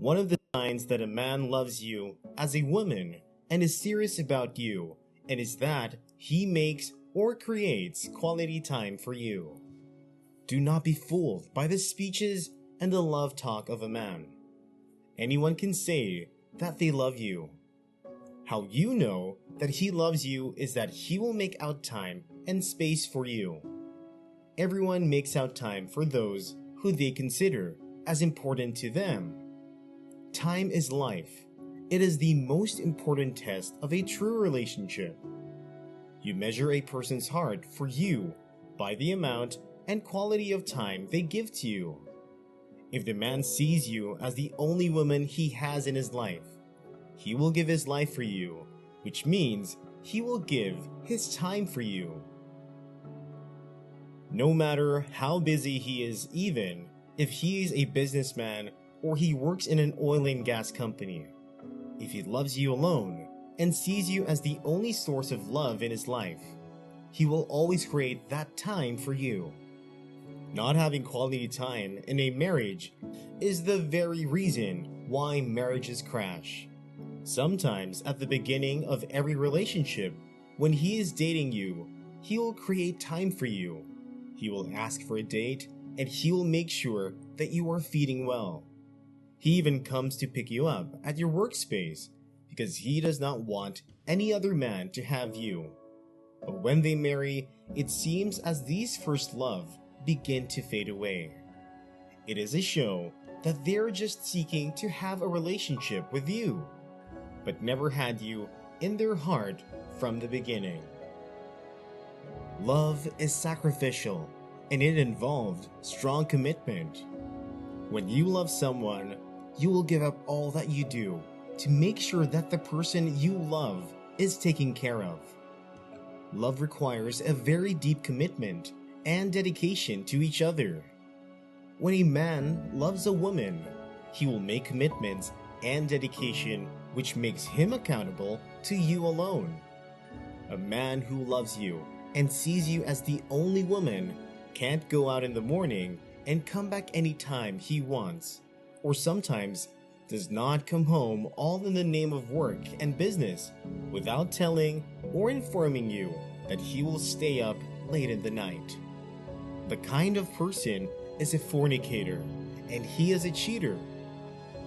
One of the signs that a man loves you as a woman and is serious about you, and is that he makes or creates quality time for you. Do not be fooled by the speeches and the love talk of a man. Anyone can say that they love you. How you know that he loves you is that he will make out time and space for you. Everyone makes out time for those who they consider as important to them. Time is life. It is the most important test of a true relationship. You measure a person's heart for you by the amount and quality of time they give to you. If the man sees you as the only woman he has in his life, he will give his life for you, which means he will give his time for you. No matter how busy he is, even if he is a businessman or he works in an oil and gas company, if he loves you alone and sees you as the only source of love in his life, he will always create that time for you. Not having quality time in a marriage is the very reason why marriages crash. Sometimes at the beginning of every relationship, when he is dating you, he will create time for you. He will ask for a date and he will make sure that you are feeding well. He even comes to pick you up at your workspace because he does not want any other man to have you. But when they marry, it seems as these first love begin to fade away. It is a show that they're just seeking to have a relationship with you, but never had you in their heart from the beginning. Love is sacrificial, and it involved strong commitment. When you love someone, you will give up all that you do to make sure that the person you love is taken care of. Love requires a very deep commitment and dedication to each other. When a man loves a woman, he will make commitments and dedication which makes him accountable to you alone. A man who loves you and sees you as the only woman can't go out in the morning and come back anytime he wants, or sometimes does not come home all in the name of work and business without telling or informing you that he will stay up late in the night. The kind of person is a fornicator, and he is a cheater.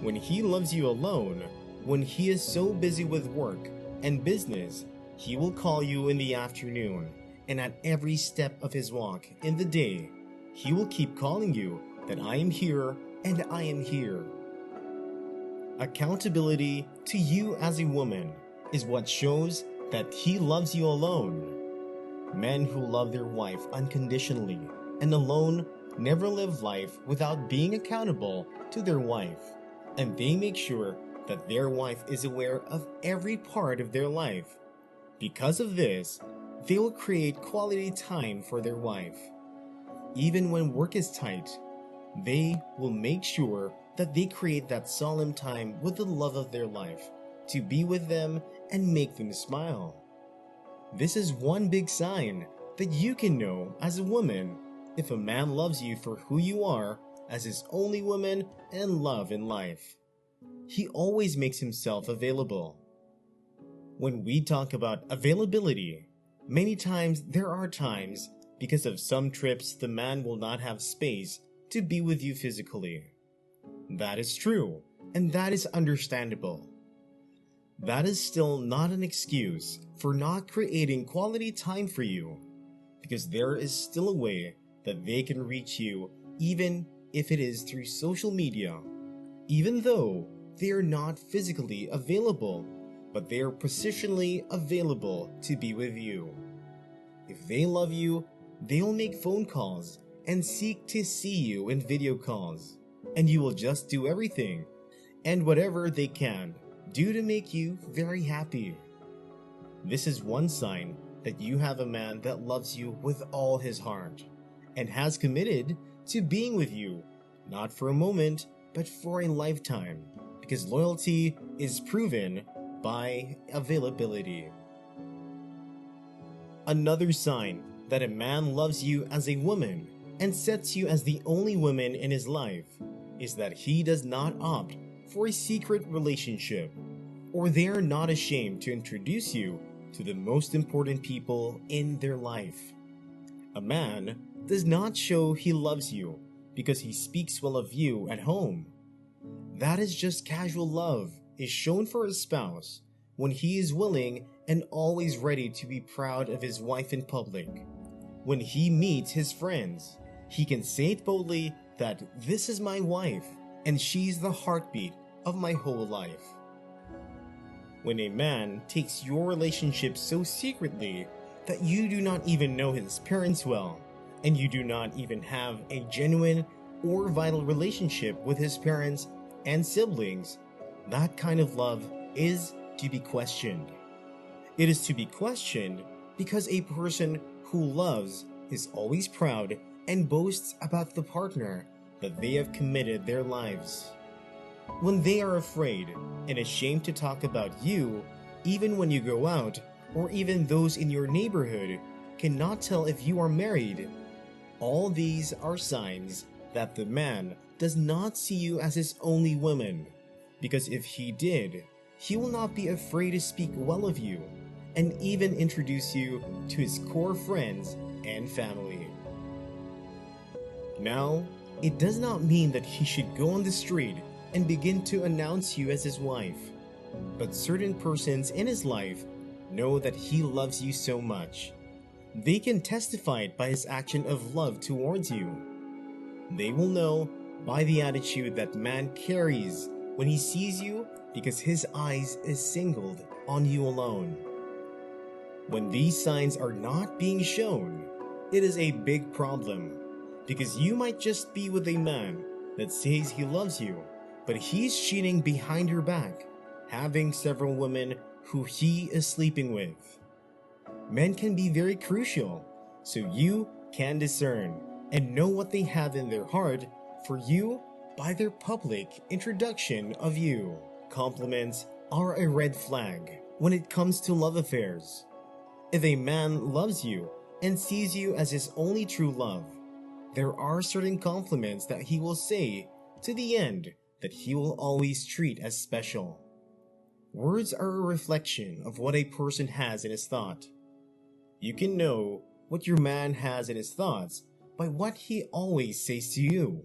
When he loves you alone, when he is so busy with work and business, he will call you in the afternoon, and at every step of his walk in the day, he will keep calling you that I am here and I am here. Accountability to you as a woman is what shows that he loves you alone. Men who love their wife unconditionally and alone never live life without being accountable to their wife, and they make sure that their wife is aware of every part of their life. Because of this, they will create quality time for their wife. Even when work is tight, they will make sure that they create that solemn time with the love of their life to be with them and make them smile. This is one big sign that you can know as a woman if a man loves you for who you are as his only woman and love in life. He always makes himself available. When we talk about availability, many times there are times because of some trips the man will not have space to be with you physically. That is true, and that is understandable. That is still not an excuse for not creating quality time for you, because there is still a way that they can reach you, even if it is through social media, even though they are not physically available, but they are positionally available to be with you. If they love you, they'll make phone calls and seek to see you in video calls, and you will just do everything and whatever they can do to make you very happy. This is one sign that you have a man that loves you with all his heart and has committed to being with you, not for a moment, but for a lifetime, because loyalty is proven by availability. Another sign that a man loves you as a woman and sets you as the only woman in his life is that he does not opt for a secret relationship, or they are not ashamed to introduce you to the most important people in their life. A man does not show he loves you because he speaks well of you at home. That is just casual love is shown for his spouse when he is willing and always ready to be proud of his wife in public. When he meets his friends, he can say it boldly that this is my wife and she's the heartbeat of my whole life. When a man takes your relationship so secretly that you do not even know his parents well, and you do not even have a genuine or vital relationship with his parents and siblings, that kind of love is to be questioned. It is to be questioned because a person who loves is always proud and boasts about the partner that they have committed their lives. When they are afraid and ashamed to talk about you, even when you go out, or even those in your neighborhood cannot tell if you are married, all these are signs that the man does not see you as his only woman, because if he did, he will not be afraid to speak well of you and even introduce you to his core friends and family. Now, it does not mean that he should go on the street and begin to announce you as his wife, but certain persons in his life know that he loves you so much. They can testify it by his action of love towards you. They will know by the attitude that man carries when he sees you because his eyes is singled on you alone. When these signs are not being shown, it is a big problem because you might just be with a man that says he loves you, but he's cheating behind your back, having several women who he is sleeping with. Men can be very crucial, so you can discern and know what they have in their heart for you by their public introduction of you. Compliments are a red flag when it comes to love affairs. If a man loves you and sees you as his only true love, there are certain compliments that he will say to the end that he will always treat as special. Words are a reflection of what a person has in his thought. You can know what your man has in his thoughts by what he always says to you.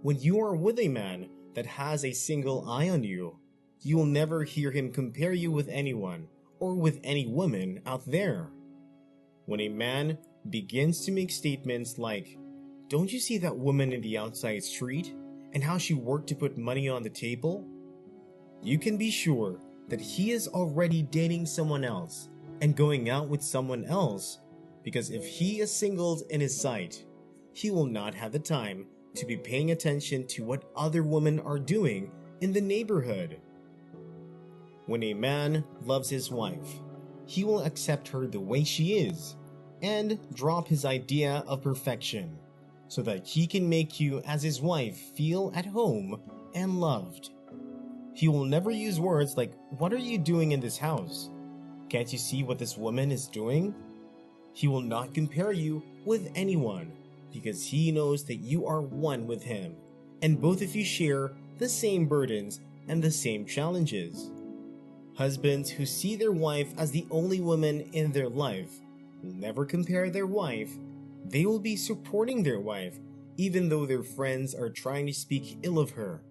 When you are with a man that has a single eye on you, you will never hear him compare you with anyone or with any woman out there. When a man begins to make statements like, "Don't you see that woman in the outside street and how she worked to put money on the table?" you can be sure that he is already dating someone else and going out with someone else, because if he is singled in his sight, he will not have the time to be paying attention to what other women are doing in the neighborhood. When a man loves his wife, he will accept her the way she is and drop his idea of perfection so that he can make you as his wife feel at home and loved. He will never use words like, "What are you doing in this house? Can't you see what this woman is doing?" He will not compare you with anyone because he knows that you are one with him and both of you share the same burdens and the same challenges. Husbands who see their wife as the only woman in their life will never compare their wife. They will be supporting their wife even though their friends are trying to speak ill of her,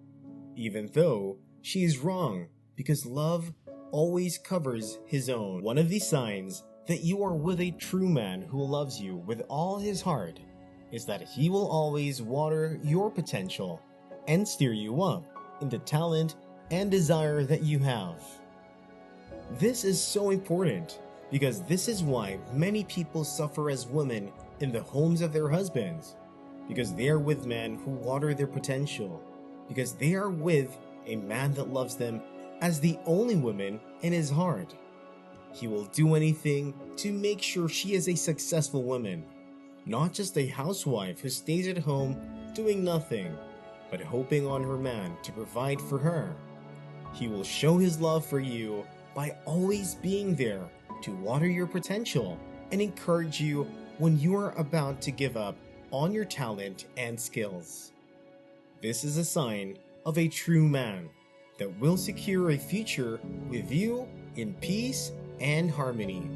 even though she is wrong, because love always covers his own. One of the signs that you are with a true man who loves you with all his heart is that he will always water your potential and steer you up in the talent and desire that you have. This is so important because this is why many people suffer as women in the homes of their husbands, because they are with men who water their potential, because they are with a man that loves them as the only woman in his heart. He will do anything to make sure she is a successful woman, not just a housewife who stays at home doing nothing, but hoping on her man to provide for her. He will show his love for you by always being there to water your potential and encourage you when you are about to give up on your talent and skills. This is a sign of a true man that will secure a future with you in peace and harmony.